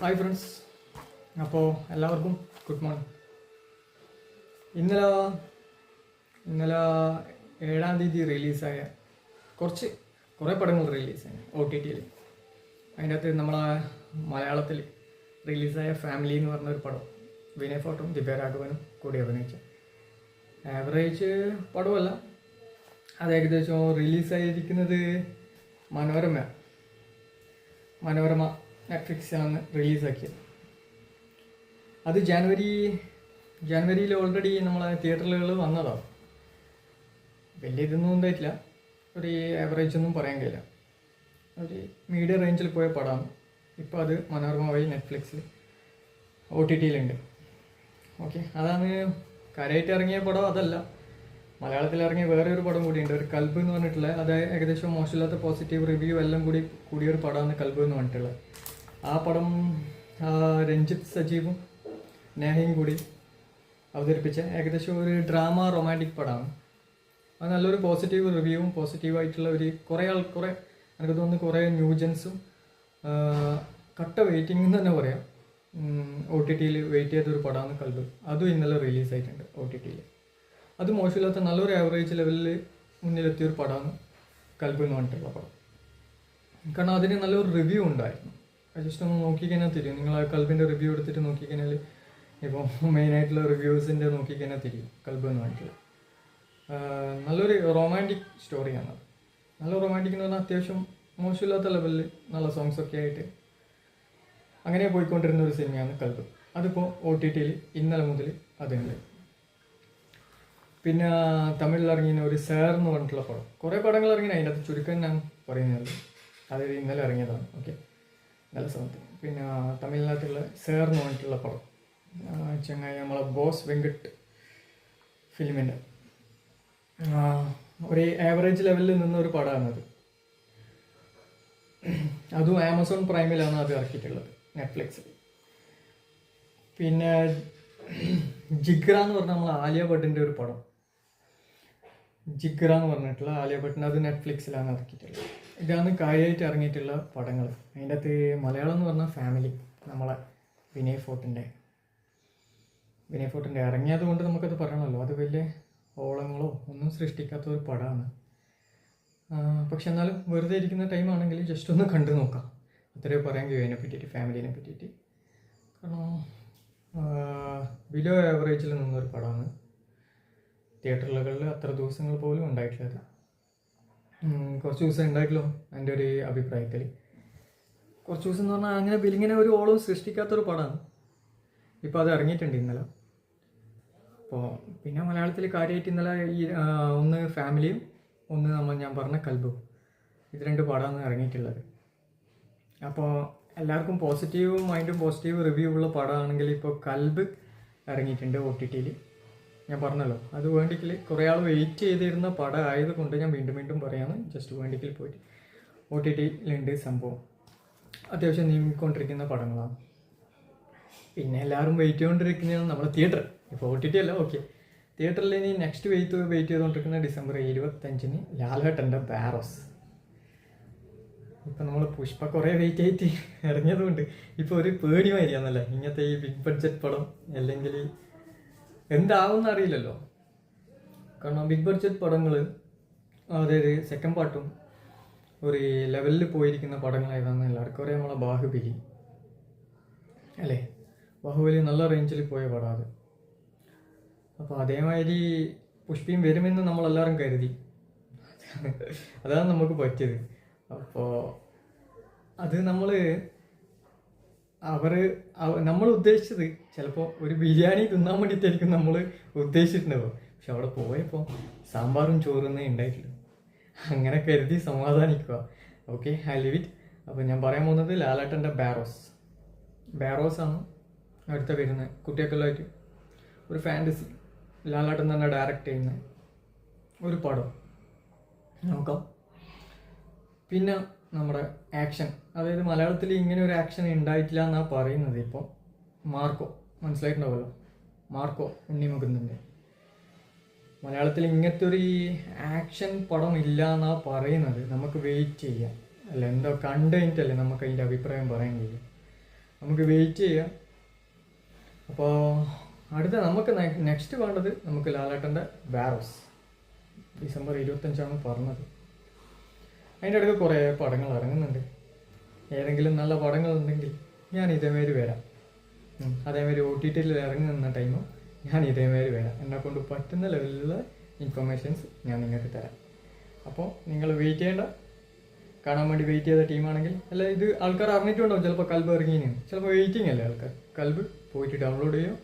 Hi friends, അപ്പോൾ എല്ലാവർക്കും good morning. ഇന്നലെ ഇന്നലെ 7-ാം തീയതി റിലീസായ കുറേ പടങ്ങൾ റിലീസായി OTT-യിൽ. അതിൻ്റെ അകത്ത് നമ്മളെ മലയാളത്തിൽ റിലീസായ ഫാമിലി എന്ന് പറഞ്ഞൊരു പടം, വിനയ് ഫോർട്ടും ദിവ്യരാഘവനും കൂടി അഭിനയിച്ച ആവറേജ് പടമല്ല. അത് ഏകദേശം റിലീസായിരിക്കുന്നത് മനോരമ നെറ്റ്ഫ്ലിക്സിലാണ് റിലീസാക്കിയത്. അത് ജനുവരിയിൽ ഓൾറെഡി നമ്മളെ തിയേറ്ററുകൾ വന്നതാണ്. വലിയ ഇതൊന്നും ഉണ്ടായിട്ടില്ല, ഒരു ആവറേജ് ഒന്നും പറയാൻ കഴിയില്ല. ഒരു മീഡിയം റേഞ്ചിൽ പോയ പടമാണ്. ഇപ്പോൾ അത് മനോരമ വഴി നെറ്റ്ഫ്ലിക്സിൽ OTT-യിലുണ്ട്. ഓക്കെ, അതാണ് കാര്യമായിട്ട് ഇറങ്ങിയ പടം. അതല്ല, മലയാളത്തിൽ ഇറങ്ങിയ വേറെ ഒരു പടം കൂടിയുണ്ട്, ഒരു കൽബ് എന്ന് പറഞ്ഞിട്ടുള്ള. അത് ഏകദേശം മോശമില്ലാത്ത പോസിറ്റീവ് റിവ്യൂ എല്ലാം കൂടിയൊരു പടമാണ് കൽബ് എന്ന് പറഞ്ഞിട്ടുള്ളത്. ആ പടം രഞ്ജിത്ത് സജീവും നേഹയും കൂടി അവതരിപ്പിച്ച ഏകദേശം ഒരു ഡ്രാമ റൊമാൻറ്റിക് പടമാണ്. അത് നല്ലൊരു പോസിറ്റീവ് റിവ്യൂവും പോസിറ്റീവായിട്ടുള്ള കുറേ എനിക്ക് തോന്നുന്നു കുറേ ന്യൂജൻസും കട്ട വെയിറ്റിംഗ് എന്ന് തന്നെ പറയാം. OTT-യിൽ വെയിറ്റ് ചെയ്തൊരു പടമാണ് കൽബ്. അതും ഇന്നലെ റിലീസായിട്ടുണ്ട് OTT-യിൽ. അത് മോശമില്ലാത്ത നല്ലൊരു ആവറേജ് ലെവലിൽ മുന്നിലെത്തിയൊരു പടമാണ് കൽബ് എന്ന് പറഞ്ഞിട്ടുള്ള പടം. കാരണം അതിന് നല്ലൊരു റിവ്യൂ ഉണ്ടായിരുന്നു. ജസ്റ്റ് ഒന്ന് നോക്കിക്കഴിഞ്ഞാൽ തിരിയും. നിങ്ങൾ ആ കൽബിൻ്റെ റിവ്യൂ എടുത്തിട്ട് നോക്കിക്കഴിഞ്ഞാൽ, ഇപ്പോൾ മെയിനായിട്ടുള്ള റിവ്യൂസിൻ്റെ നോക്കിക്കഴിഞ്ഞാൽ തിരിയും കൽബ് എന്ന് പറഞ്ഞിട്ടുള്ള. നല്ലൊരു റൊമാൻറ്റിക് സ്റ്റോറിയാണ്. നല്ല റൊമാൻറ്റിക് എന്ന് പറഞ്ഞാൽ അത്യാവശ്യം മോശമില്ലാത്ത ലെവലിൽ നല്ല സോങ്സൊക്കെ ആയിട്ട് അങ്ങനെ പോയിക്കൊണ്ടിരുന്ന ഒരു സിനിമയാണ് കൽബ്. അതിപ്പോൾ OTT-യിൽ ഇന്നലെ മുതൽ അതുണ്ട്. പിന്നെ തമിഴിൽ ഇറങ്ങിയ ഒരു സാർ എന്ന് പറഞ്ഞിട്ടുള്ള പടം. കുറേ പടങ്ങൾ ഇറങ്ങിയ, അതിൻ്റെ അത് ചുരുക്കം ഞാൻ പറയുന്നത്. അത് ഇന്നലെ ഇറങ്ങിയതാണ്. ഓക്കെ, നല്ല സമയത്ത്. പിന്നെ തമിഴ്നാട്ടിലുള്ള സാർ എന്ന് പറഞ്ഞിട്ടുള്ള പടം, ചങ്ങായി നമ്മളെ ബോസ് വെങ്കട്ട് ഫിലിമിൻ്റെ ഒരു ആവറേജ് ലെവലിൽ നിന്നൊരു പടമാണത്. അതും ആമസോൺ പ്രൈമിലാണ് അത് ഇറക്കിയിട്ടുള്ളത്, നെറ്റ്ഫ്ലിക്സിൽ. പിന്നെ ജിഗ്ര എന്ന് പറഞ്ഞാൽ നമ്മൾ ആലിയ ഭട്ടിൻ്റെ ഒരു പടം, ജിഗ്ര എന്ന് പറഞ്ഞിട്ടുള്ള ആലിയ ഭട്ടിൻ്റെ, അത് നെറ്റ്ഫ്ലിക്സിലാണ് ഇറക്കിയിട്ടുള്ളത്. ഇതാണ് കാര്യമായിട്ട് ഇറങ്ങിയിട്ടുള്ള പടങ്ങൾ. അതിൻ്റെ അകത്ത് മലയാളം എന്ന് പറഞ്ഞാൽ ഫാമിലി, നമ്മളെ വിനയ് ഫോർട്ടിൻ്റെ ഇറങ്ങിയത് കൊണ്ട് നമുക്കത് പറയണമല്ലോ. അത് വലിയ ഓളങ്ങളോ ഒന്നും സൃഷ്ടിക്കാത്ത ഒരു പടമാണ്. പക്ഷെ എന്നാലും വെറുതെ ഇരിക്കുന്ന ടൈമാണെങ്കിൽ ജസ്റ്റ് ഒന്ന് കണ്ടു നോക്കാം, അത്രയും പറയാൻ കഴിയും അതിനെ പറ്റിയിട്ട്, ഫാമിലിനെ പറ്റിയിട്ട്. കാരണം ബിലോ ആവറേജിൽ നിന്നൊരു പടമാണ്. തിയേറ്ററുകളിൽ അത്ര ദിവസങ്ങൾ പോലും ഉണ്ടായിട്ടുള്ളത്, കുറച്ച് ദിവസം ഉണ്ടായിട്ടല്ലോ എൻ്റെ ഒരു അഭിപ്രായത്തിൽ. കുറച്ച് ദിവസം എന്ന് പറഞ്ഞാൽ അങ്ങനെ ഇങ്ങനെ ഒരു ഓളവും സൃഷ്ടിക്കാത്തൊരു പടമാണ്. ഇപ്പോൾ അത് ഇറങ്ങിയിട്ടുണ്ട് ഇന്നലെ. അപ്പോൾ പിന്നെ മലയാളത്തിൽ കാര്യമായിട്ട് ഇന്നലെ ഒന്ന് ഫാമിലിയും ഒന്ന് ഞാൻ പറഞ്ഞ കൽബും, ഇത് 2 പടമാണ് ഇറങ്ങിയിട്ടുള്ളത്. അപ്പോൾ എല്ലാവർക്കും പോസിറ്റീവ് മൈൻഡും പോസിറ്റീവ് റിവ്യൂ ഉള്ള പടമാണെങ്കിൽ ഇപ്പോൾ കൽബ് ഇറങ്ങിയിട്ടുണ്ട് OTT-യിൽ. ഞാൻ പറഞ്ഞല്ലോ, അത് വേണ്ടിക്കിൽ കുറേ ആൾ വെയിറ്റ് ചെയ്തിരുന്ന പടം ആയതുകൊണ്ട് ഞാൻ വീണ്ടും പറയാമെന്ന്. ജസ്റ്റ് വേണ്ടിക്കിൽ പോയിട്ട് OTT-യിലുണ്ട് സംഭവം. അത്യാവശ്യം നീങ്ങിക്കൊണ്ടിരിക്കുന്ന പടങ്ങളാണ്. പിന്നെ എല്ലാവരും വെയിറ്റ് ചെയ്തുകൊണ്ടിരിക്കുന്നതാണ് നമ്മുടെ തിയേറ്റർ. ഇപ്പോൾ OTT അല്ല, ഓക്കെ. തിയേറ്ററിൽ ഇനി നെക്സ്റ്റ് വെയിറ്റ് ചെയ്തുകൊണ്ടിരിക്കുന്ന ഡിസംബർ 25-ന് ലാലേട്ടൻ്റെ ബാരോസ്. ഇപ്പം നമ്മൾ പുഷ്പ കുറേ വെയിറ്റ് ആയിട്ട് ഇറങ്ങിയതുകൊണ്ട് ഇപ്പോൾ ഒരു പേടി മാതിരിയാണല്ലേ ഇങ്ങനത്തെ ഈ ബിഗ് ബഡ്ജറ്റ് പടം. അല്ലെങ്കിൽ എന്താവുമെന്ന് അറിയില്ലല്ലോ. കാരണം ബിഗ് ബഡ്ജറ്റ് പടങ്ങൾ, അതായത് സെക്കൻഡ് പാർട്ടും ഒരു ലെവലിൽ പോയിരിക്കുന്ന പടങ്ങളായതാണ് എല്ലാവർക്കും അറിയാം. നമ്മളെ ബാഹുബലി അല്ലേ, ബാഹുബലി നല്ല റേഞ്ചിൽ പോയ പടം അത്. അപ്പോൾ അതേമാതിരി പുഷ്പയും വരുമെന്ന് നമ്മളെല്ലാവരും കരുതി. അതാണ് നമുക്ക് പറ്റിയത്. അപ്പോൾ അത് നമ്മൾ ഉദ്ദേശിച്ചത് ചിലപ്പോൾ ഒരു ബിരിയാണി തിന്നാൻ വേണ്ടിയിട്ടായിരിക്കും നമ്മൾ ഉദ്ദേശിച്ചിട്ടുണ്ടാവും. പക്ഷെ അവിടെ പോയപ്പോൾ സാമ്പാറും ചോറൊന്നേ ഉണ്ടായിട്ടില്ല. അങ്ങനെ കരുതി സമാധാനിക്കുക. Okay, I leave it. അപ്പോൾ ഞാൻ പറയാൻ പോകുന്നത് ലാലേട്ടൻ്റെ ബാരോസാണ് അടുത്ത വരുന്നത്. കുട്ടികൾക്കുള്ളതായിട്ട് ഒരു ഫാൻറ്റസി, ലാലേട്ടൻ തന്നെ ഡയറക്റ്റ് ചെയ്യുന്ന ഒരു പടം നോക്കാം. പിന്നെ നമ്മുടെ ആക്ഷൻ, അതായത് മലയാളത്തിൽ ഇങ്ങനെ ഒരു ആക്ഷൻ ഉണ്ടായിട്ടില്ല എന്നാണ് പറയുന്നത്. ഇപ്പോൾ മാർക്കോ മനസ്സിലായിട്ടുണ്ടാവുമല്ലോ, മാർക്കോ ഉണ്ണിമുകുന്ദൻ്റെ. മലയാളത്തിൽ ഇങ്ങനത്തെ ഒരു ആക്ഷൻ പടം ഇല്ല എന്നാണ് പറയുന്നത്. നമുക്ക് വെയിറ്റ് ചെയ്യാം. അല്ല, എന്തോ കണ്ടു കഴിഞ്ഞിട്ടല്ലേ നമുക്ക് അതിൻ്റെ അഭിപ്രായം പറയാൻ കഴിയും. നമുക്ക് വെയിറ്റ് ചെയ്യാം. അപ്പോൾ അടുത്ത നമുക്ക് നെക്സ്റ്റ് വേണ്ടത് നമുക്ക് ലാലേട്ടൻ്റെ വാരോസ് ഡിസംബർ 25 പറഞ്ഞത്. അതിൻ്റെ ഇടയ്ക്ക് കുറേ പടങ്ങൾ ഇറങ്ങുന്നുണ്ട്. ഏതെങ്കിലും നല്ല പടങ്ങളുണ്ടെങ്കിൽ ഞാൻ ഇതേമാതിരി വരാം. അതേമാതിരി OTTയിൽ ഇറങ്ങുന്ന ടൈമും ഞാൻ ഇതേമാതിരി വരാം. എന്നെക്കൊണ്ട് പറ്റുന്ന ലെവലിലുള്ള ഇൻഫർമേഷൻസ് ഞാൻ നിങ്ങൾക്ക് തരാം. അപ്പോൾ നിങ്ങൾ വെയിറ്റ് ചെയ്യേണ്ട. കാണാൻ വേണ്ടി വെയിറ്റ് ചെയ്ത ടീമാണെങ്കിൽ അല്ല, ഇത് ആൾക്കാർ അറിഞ്ഞിട്ടുണ്ടാവും ചിലപ്പോൾ കൽബ് ഇറങ്ങിയെന്ന്. ചിലപ്പോൾ വെയിറ്റിംഗ് അല്ലേ ആൾക്കാർ. കൽബ് പോയിട്ട് ഡൗൺലോഡ് ചെയ്യുക,